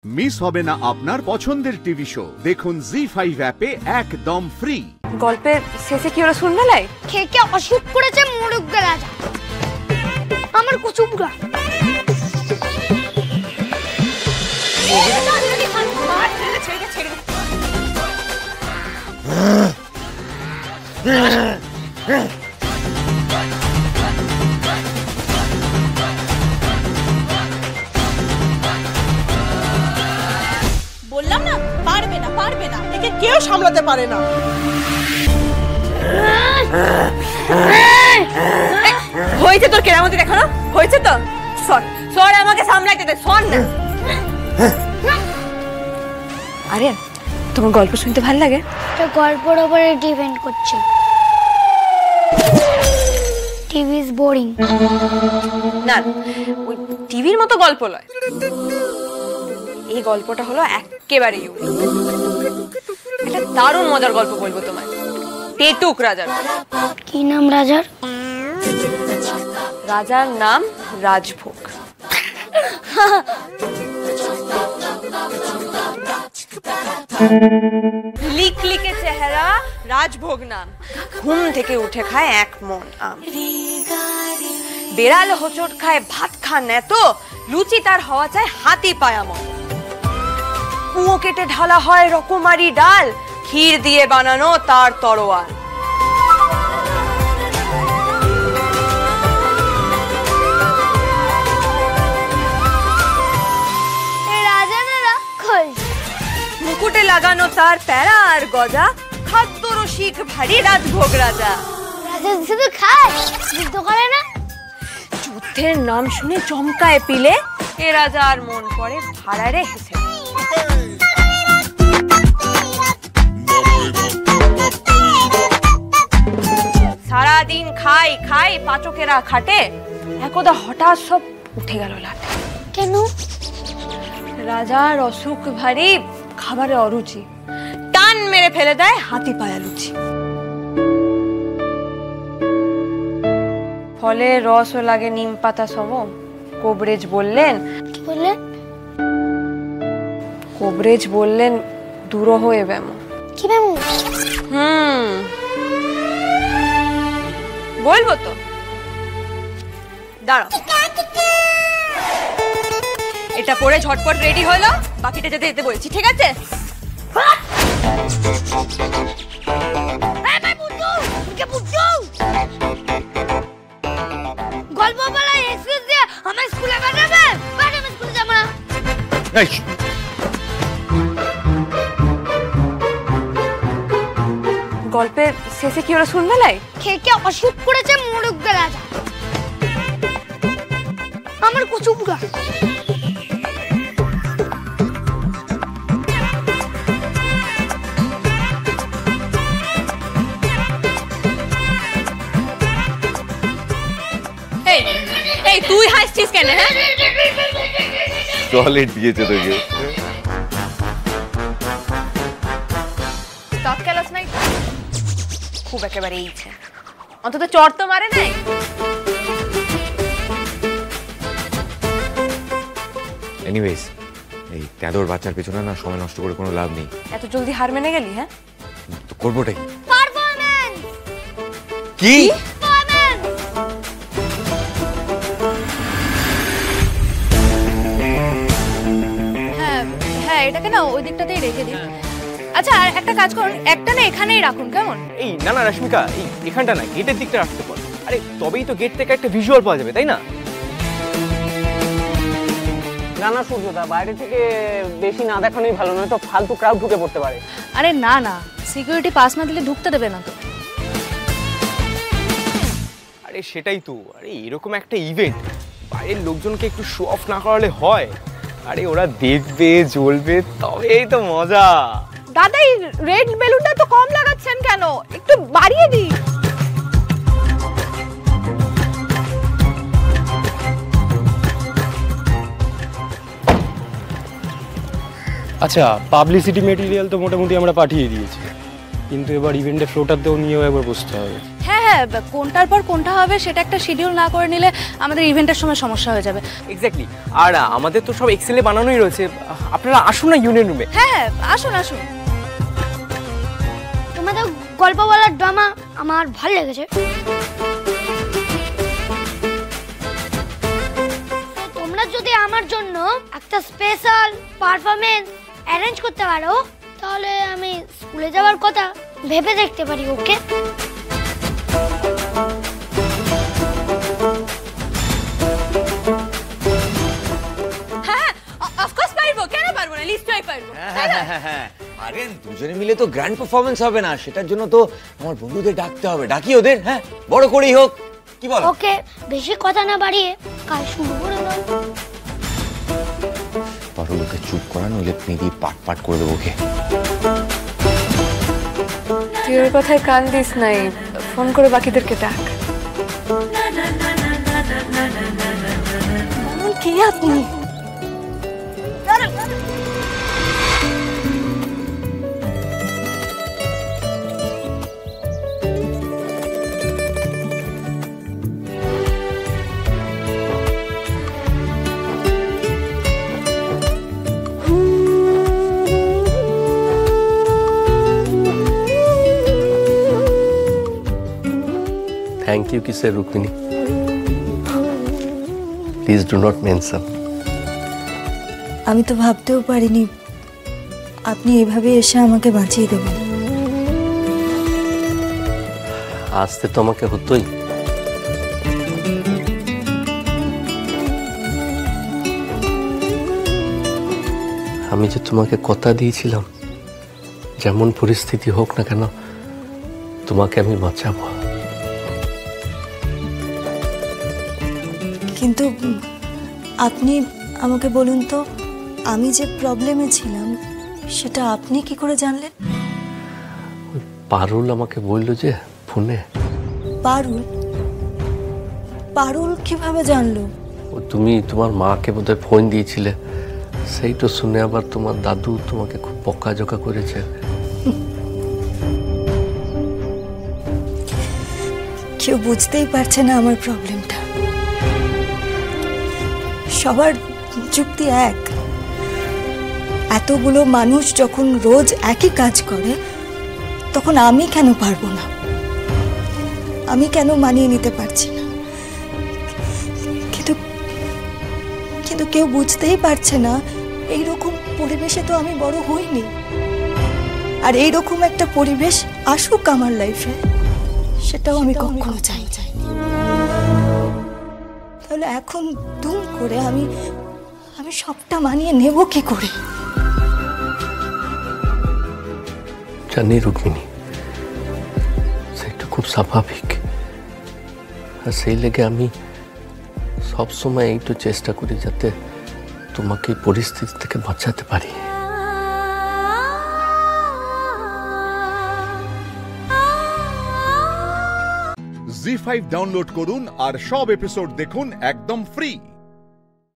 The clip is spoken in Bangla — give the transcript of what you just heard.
মিস হবে না আপনার পছন্দের টিভি শো। দেখুন জি5 অ্যাপে একদম ফ্রি। গল্পের শেষে কি ওরা শুনবে লাই? খেকে অসুখ করেছে মোরগ রাজা আমার কুচুবরা। বললাম না পারবে না একে কেউ সামলাতে পারে না। হয়েছে তোর কেরামতি দেখানো হয়েছে তো, সর আমাকে সামলাইতে দে, সর না। আরে তোমার গল্প শুনতে ভালো লাগে? তো গল্পের উপরে ডিপেন্ড করছে। TV is boring. না, ওই টিভির মতো গল্প নয়, এই গল্পটা হলো একেবারে ইউনিক। একটা দারুণ মজার গল্প বলবো তোমায়, পেটুক রাজার। কি নাম রাজার? রাজার নাম রাজভোগ। লিকলিকে চেহারা, রাজভোগ নাম। ঘুম থেকে উঠে খায় এক মন আম। বেড়াল হোঁচট খায় ভাত খান এত, লুচি তার হওয়া চায় হাতি পায়া মত। কুয়ো কেটে ঢালা হয় রকমারি ডাল, ক্ষীর দিয়ে বানানো তার তরোয়াল। মুকুটে লাগানো তার প্যারা আর গজা, খাদ্য রসিক ভারী রাজভোগ রাজা। রাজা শুধু খায়, যুদ্ধ করে না। যুদ্ধের নাম শুনে চমকায় পিলে, এ রাজার মন পড়ে ভাড়ারে হেসে। সারাদিন খাই খাই পাচকেরা খাটে, একদা হঠাৎ সব উঠে গেল লাটে। কেন? রাজার অসুখ ভারী, খাবারে অরুচি, টান মেরে ফেলে দেয় হাতি পায়া লুচি। ফলে রসও লাগে নিম পাতা সম। কবরেজ বললেন, কি বললেন? কবরেজ বললেন দুরহ এ ব্যাম। কি ব্যাম? বলবো তো, দাঁড়াও। এটা পরে ঝটপট রেডি হলো, বাকিটা যেতে যেতে বলছি, ঠিক আছে? গল্প বলা এক্সকিউজ দিয়ে আমার স্কুলে পাঠাবে? আমি স্কুলে যাব না। গল্পের শেষে কি ওরা শুনবে লাই? খেকে অসুখ করেছে মোরগ রাজা আমার কুচুবরা। এই তুই হাসছিস কেন? হ্যাঁ, টয়লেট দিয়েছে তোকে। তৎকালস নাই খুব একেবারে ইচ্ছে, অন্তত চড় তো মারে নাই। এনিওয়েজ, এই তেঁদোর বাচ্চার পেছনে না সময় নষ্ট করে কোনো লাভ নেই। এত জলদি হার মেনে গেলি? হ্যাঁ, তো করবোটাই পারফরম্যান্স। কি? হ্যাঁ, এটাকে না ওই দিকটাতেই রেখে দিন। আচ্ছা, আর একটা কাজ করুন, একটা না এখানেই রাখুন, কেমন? এই না না রশ্মিকা, এই এখানটা না, গেটের দিকটা রাখতে পারো। আরে তবেই তো গেট থেকে একটা ভিজুয়াল পাওয়া যাবে, তাই না? না না সূর্যদা, বাইরে থেকে বেশি না দেখানোই ভালো, নয় তো ফালতু ক্রাউড ঢুকে পড়তে পারে। আরে না না, সিকিউরিটি পাস না দিলে ঢুকতে দেবে না তো। আরে সেটাই তো, আরে এরকম একটা ইভেন্ট বাইরের লোকজনকে একটু শো অফ না করালে হয়? আরে ওরা দেখবে, জ্বলবে, তবেই তো মজা। দাদা, এই রেড বেলুনটা তো কম লাগাচ্ছেন কেন? একটু বাড়িয়ে দিন। আচ্ছা, পাবলিসিটি মেটেরিয়াল তো মোটামুটি আমরা পাঠিয়ে দিয়েছি, কিন্তু এবার ইভেন্টের ফ্লোটারতেও নিয়েও একবার বসতে হবে। হ্যাঁ, হ্যাঁ, কোনটার পর কোনটা হবে সেটা একটা শিডিউল না করে নিলে আমাদের ইভেন্টের সময় সমস্যা হয়ে যাবে। এক্স্যাক্টলি। আর আমাদের তো সব এক্সেলে বানানোই রয়েছে, আপনারা আসুন না ইউনিয়ন রুমে। হ্যাঁ, আসুন আসুন। তোমাদের গল্প বলার ড্রামা আমার ভালো লেগেছে। তোমরা যদি আমার জন্য একটা স্পেশাল পারফরমেন্স অ্যারেঞ্জ করতে পারো তাহলে আমি স্কুলে যাওয়ার কথা ভেবে দেখতে পারি। ওকে? হ্যাঁ, অফকোর্স পারবো, কেন পারবো না, নিশ্চয়ই পারবো। আরে দুজনে মিলে তো গ্র্যান্ড পারফরমেন্স হবে না, সেটার জন্য তো আমার বন্ধুদের ডাকতে হবে। ডাকি ওদের, হ্যাঁ, বড় করেই হোক, কি বল? ওকে, বেশি কথা না বাড়িয়ে কাল শুরু করে দাও। পারুল, ওকে চুপ করা, নইলে মেয়েদি পাট পাট করে দেবো ওকে। তুই ওর কথায় কান দিস নাই, ফোন করে বাকিদেরকে ডাক। কে আপনি? থ্যাংক ইউ কিসের Rukmini, please do not mention. আমি তো ভাবতেও পারিনি আপনি এভাবে এসে আমাকে বাঁচিয়ে দেবেন। আসতে তো আমাকে হতোই। আমি যে তোমাকে কথা দিয়েছিলাম যেমন পরিস্থিতি হোক না কেন তোমাকে আমি বাঁচাবো। কিন্তু আপনি আমাকে বলুন তো, আমি যে প্রবলেমে ছিলাম সেটা আপনি কি করে জানলেন? পারুল আমাকে বললো যে ফোনে। পারুল? পারুল কিভাবে জানলো? তুমি তোমার মাকে বোধহয় ফোন দিয়েছিলে, সেইটা শুনে আবার তোমার দাদু তোমাকে খুব বকাঝকা করেছে। কেউ বুঝতেই পারছে না আমার প্রবলেমটা। সবার যুক্তি এক, এতগুলো মানুষ যখন রোজ একই কাজ করে তখন আমি কেন পারবো না? আমি কেন মানিয়ে নিতে পারছি না? কিন্তু কিন্তু কেউ বুঝতেই পারছে না এইরকম পরিবেশে তো আমি বড় হইনি। আর এইরকম একটা পরিবেশ আসুক আমার লাইফে, সেটাও আমি কখনো চাই। তাহলে এখন দুম করে আমি সবটা মানিয়ে নেব কি করে? জানি রুক্মিণী, সেটা খুব স্বাভাবিক। আর সেই লেগে আমি সবসময় এইটু চেষ্টা করি যাতে তোমাকে এই পরিস্থিতি থেকে বাঁচাতে পারি। জি5 ডাউনলোড করুন আর সব এপিসোড দেখুন একদম ফ্রি।